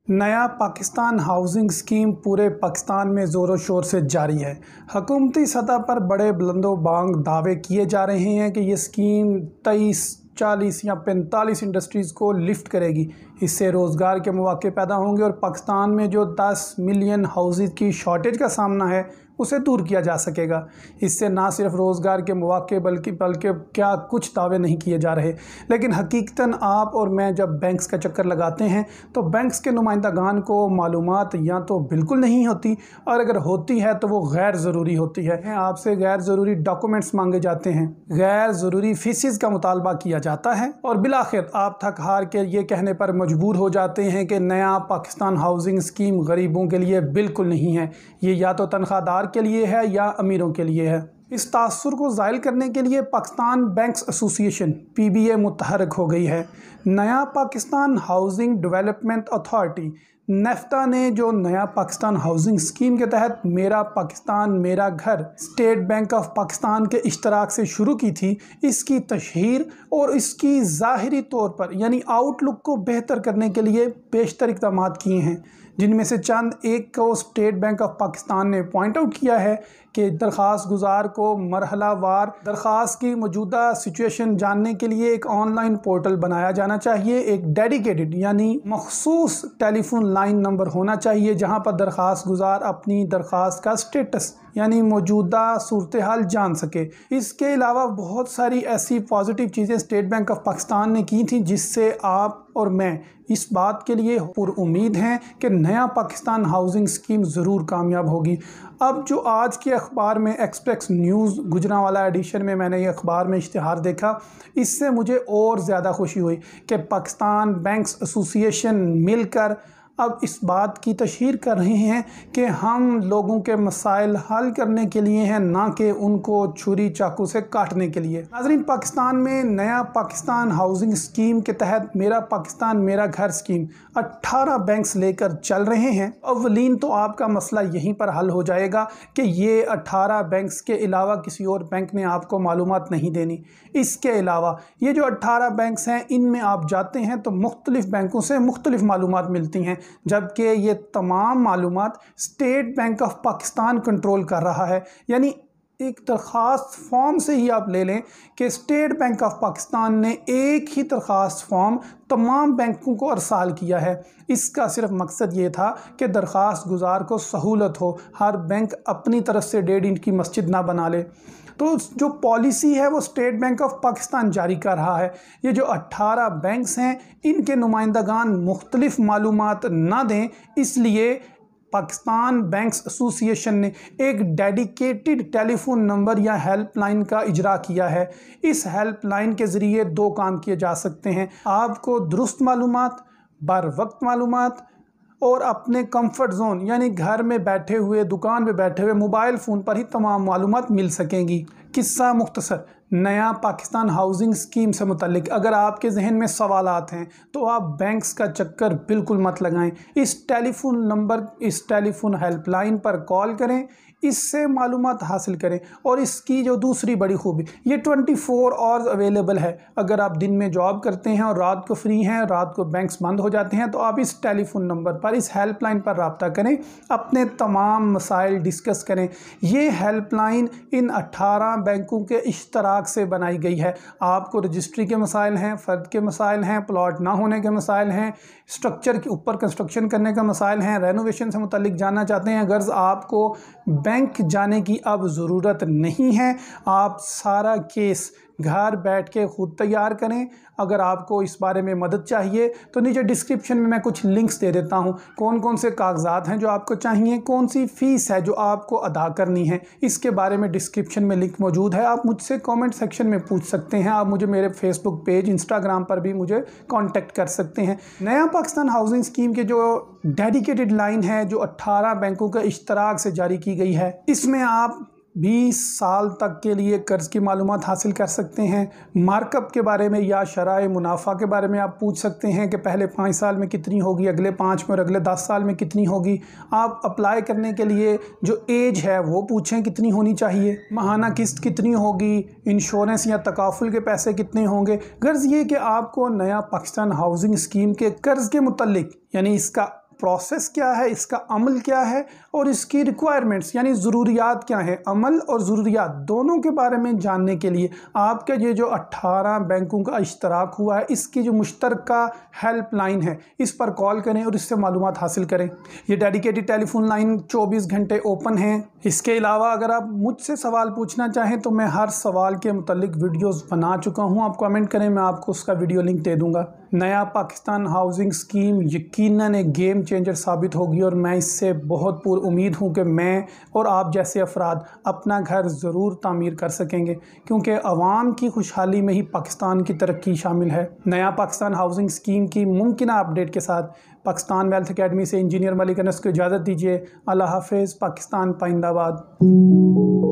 नया Pakistan housing scheme पूरे पाकिस्तान में ज़ोरों शोर से जारी है। हुकूमती सतह पर बड़े बुलंदोबांग दावे किए जा रहे हैं कि ये स्कीम 23, 40 या 45 इंडस्ट्रीज़ को लिफ्ट करेगी। इससे रोज़गार के मौके पैदा होंगे और पाकिस्तान में जो 10 मिलियन हाउसेज की शॉर्टेज का सामना है उसे दूर किया जा सकेगा। इससे ना सिर्फ रोज़गार के मौके बल्कि क्या कुछ दावे नहीं किए जा रहे, लेकिन हकीकतन आप और मैं जब बैंक्स का चक्कर लगाते हैं तो बैंक्स के नुमाइंदागान को मालूमात या तो बिल्कुल नहीं होती और अगर होती है तो वो गैर ज़रूरी होती है। आपसे गैर ज़रूरी डॉक्यूमेंट्स मांगे जाते हैं, गैर ज़रूरी फीसिस का मुतालबा किया जाता है और बिलाखिर आप थक हार के ये कहने पर मजबूर हो जाते हैं कि नया पाकिस्तान हाउसिंग स्कीम गरीबों के लिए बिल्कुल नहीं है, ये या तो तनख्वाहदार के लिए है या अमीरों के लिए है। इस तासुर को ज़ायल करने के लिए पाकिस्तान बैंक्स एसोसिएशन PBA मुतहरक हो गई है। नया Pakistan housing development authority NEFTA ने जो नया पाकिस्तान हाउसिंग स्कीम के तहत मेरा पाकिस्तान मेरा घर स्टेट बैंक ऑफ पाकिस्तान के इश्तराक से शुरू की थी, इसकी तशहीर और इसकी ज़ाहिरी तौर पर यानी आउटलुक को बेहतर करने के लिए बेशतर इक़दाम किए हैं, जिनमें से चंद एक को स्टेट बैंक ऑफ पाकिस्तान ने पॉइंट आउट किया है कि दरख्वास्त गुजार को मरहलावार दरख्वास्त की मौजूदा सिचुएशन जानने के लिए एक ऑनलाइन पोर्टल बनाया जाना चाहिए। एक डेडिकेटेड यानी मखसूस टेलीफोन लाइन नंबर होना चाहिए जहां पर दरख्वास्त गुजार अपनी दरख्वास्त का स्टेटस यानी मौजूदा सूरत हाल जान सके। इसके अलावा बहुत सारी ऐसी पॉजिटिव चीज़ें स्टेट बैंक ऑफ पाकिस्तान ने की थी जिससे आप और मैं इस बात के लिए पुरुमीद हैं कि नया पाकिस्तान हाउसिंग स्कीम ज़रूर कामयाब होगी। अब जो आज के अखबार में एक्सप्रेस न्यूज़ गुजरांवाला एडिशन में मैंने ये अखबार में इश्तिहार देखा, इससे मुझे और ज़्यादा खुशी हुई कि पाकिस्तान बैंक्स एसोसिएशन मिलकर अब इस बात की तशहीर कर रहे हैं कि हम लोगों के मसाइल हल करने के लिए हैं, ना कि उनको छुरी चाकू से काटने के लिए। नाज़रीन, पाकिस्तान में नया पाकिस्तान हाउसिंग स्कीम के तहत मेरा पाकिस्तान मेरा घर स्कीम 18 बैंक्स लेकर चल रहे हैं। अव्वलीन तो आपका मसला यहीं पर हल हो जाएगा कि ये 18 बैंक्स के अलावा किसी और बैंक ने आपको मालूमात नहीं देनी। इसके अलावा ये जो 18 बैंक्स हैं इनमें आप जाते हैं तो मुख्तलिफ बैंकों से मुख्तलिफ मालूमात मिलती हैं, जबकि ये तमाम मालूमात state bank of Pakistan control कर रहा है। यानी एक दरख्वास्त फॉर्म से ही आप ले लें कि स्टेट बैंक ऑफ पाकिस्तान ने एक ही दरख्वास्त फॉर्म तमाम बैंकों को अरसाल किया है। इसका सिर्फ मकसद ये था कि दरख्वास्त गुजार को सहूलत हो, हर बैंक अपनी तरफ से 1.5 इंच की मस्जिद ना बना ले। तो जो पॉलिसी है वो स्टेट बैंक ऑफ पाकिस्तान जारी कर रहा है। ये जो 18 बैंक्स हैं इनके नुमाइंदागान मुख्तलिफ मालूमात ना दें, इसलिए पाकिस्तान बैंक्स एसोसिएशन ने एक डेडिकेटेड टेलीफोन नंबर या हेल्पलाइन का इजरा किया है। इस हेल्पलाइन के ज़रिए 2 काम किए जा सकते हैं, आपको दुरुस्त मालूमात, बर वक्त मालूमात और अपने कंफर्ट जोन यानी घर में बैठे हुए, दुकान पे बैठे हुए, मोबाइल फ़ोन पर ही तमाम मालूमात मिल सकेंगी। किस्सा मुख्तसर नया पाकिस्तान हाउसिंग स्कीम से मुतल्लिक अगर आपके जहन में सवालात हैं तो आप बैंक्स का चक्कर बिल्कुल मत लगाएं। इस टेलीफोन नंबर, इस टेलीफोन हेल्पलाइन पर कॉल करें, इससे मालूमात हासिल करें। और इसकी जो दूसरी बड़ी खूबी, ये 24 आवर्स अवेलेबल है। अगर आप दिन में जॉब करते हैं और रात को फ्री हैं, रात को बैंक्स बंद हो जाते हैं, तो आप इस टेलीफोन नंबर पर, इस हेल्पलाइन पर रब्ता करें, अपने तमाम मसाइल डिस्कस करें। ये हेल्पलाइन इन 18 बैंकों के इश्तराक से बनाई गई है। आपको रजिस्ट्री के मसाइल हैं, फ़र्द के मसाइल हैं, प्लॉट ना होने के मसाइल हैं, स्ट्रक्चर के ऊपर कंस्ट्रक्शन करने का मसाइल हैं, रेनोवेशन से मुतल्लिक जानना चाहते हैं, गर्ज आपको बैंक जाने की अब ज़रूरत नहीं है। आप सारा केस घर बैठ के ख़ुद तैयार करें। अगर आपको इस बारे में मदद चाहिए तो नीचे डिस्क्रिप्शन में मैं कुछ लिंक्स दे देता हूं, कौन कौन से कागजात हैं जो आपको चाहिए, कौन सी फ़ीस है जो आपको अदा करनी है, इसके बारे में डिस्क्रिप्शन में लिंक मौजूद है। आप मुझसे कमेंट सेक्शन में पूछ सकते हैं। आप मुझे मेरे फेसबुक पेज, इंस्टाग्राम पर भी मुझे कांटेक्ट कर सकते हैं। नया पाकिस्तान हाउसिंग स्कीम के जो डेडिकेटेड लाइन है जो 18 बैंकों के इश्तराक से जारी की गई है, इसमें आप 20 साल तक के लिए कर्ज़ की मालूमात हासिल कर सकते हैं। मार्कअप के बारे में या शराए मुनाफा के बारे में आप पूछ सकते हैं कि पहले 5 साल में कितनी होगी, अगले 5 में और अगले 10 साल में कितनी होगी। आप अप्लाई करने के लिए जो एज है वो पूछें कितनी होनी चाहिए, माहाना किस्त कितनी होगी, इंश्योरेंस या तकाफुल के पैसे कितने होंगे। गर्ज़ ये कि आपको नया पाकिस्तान हाउसिंग स्कीम के कर्ज़ के मुतल्लिक यानी इसका प्रोसेस क्या है, इसका अमल क्या है और इसकी रिक्वायरमेंट्स यानी ज़रूरियात क्या हैं। अमल और ज़रूरियात दोनों के बारे में जानने के लिए आपके ये जो 18 बैंकों का इश्तराक हुआ है, इसकी जो मुश्तरका हेल्पलाइन है, इस पर कॉल करें और इससे मालूमात हासिल करें। ये डेडिकेटेड टेलीफोन लाइन 24 घंटे ओपन है। इसके अलावा अगर आप मुझसे सवाल पूछना चाहें तो मैं हर सवाल के मुतालिक वीडियोस बना चुका हूं। आप कमेंट करें, मैं आपको उसका वीडियो लिंक दे दूंगा। नया पाकिस्तान हाउसिंग स्कीम यकीनन एक गेम चेंजर साबित होगी और मैं इससे बहुत पुरुमीद हूं कि मैं और आप जैसे अफराद अपना घर ज़रूर तामीर कर सकेंगे, क्योंकि अवाम की खुशहाली में ही पाकिस्तान की तरक्की शामिल है। नया पाकिस्तान हाउसिंग स्कीम की मुमकिन अपडेट के साथ पाकिस्तान वेल्थ अकेडमी से इंजीनियर मलिक अनस को इजाज़त दीजिए। अल्लाह हाफिज़। पाकिस्तान पाइंदाबाद।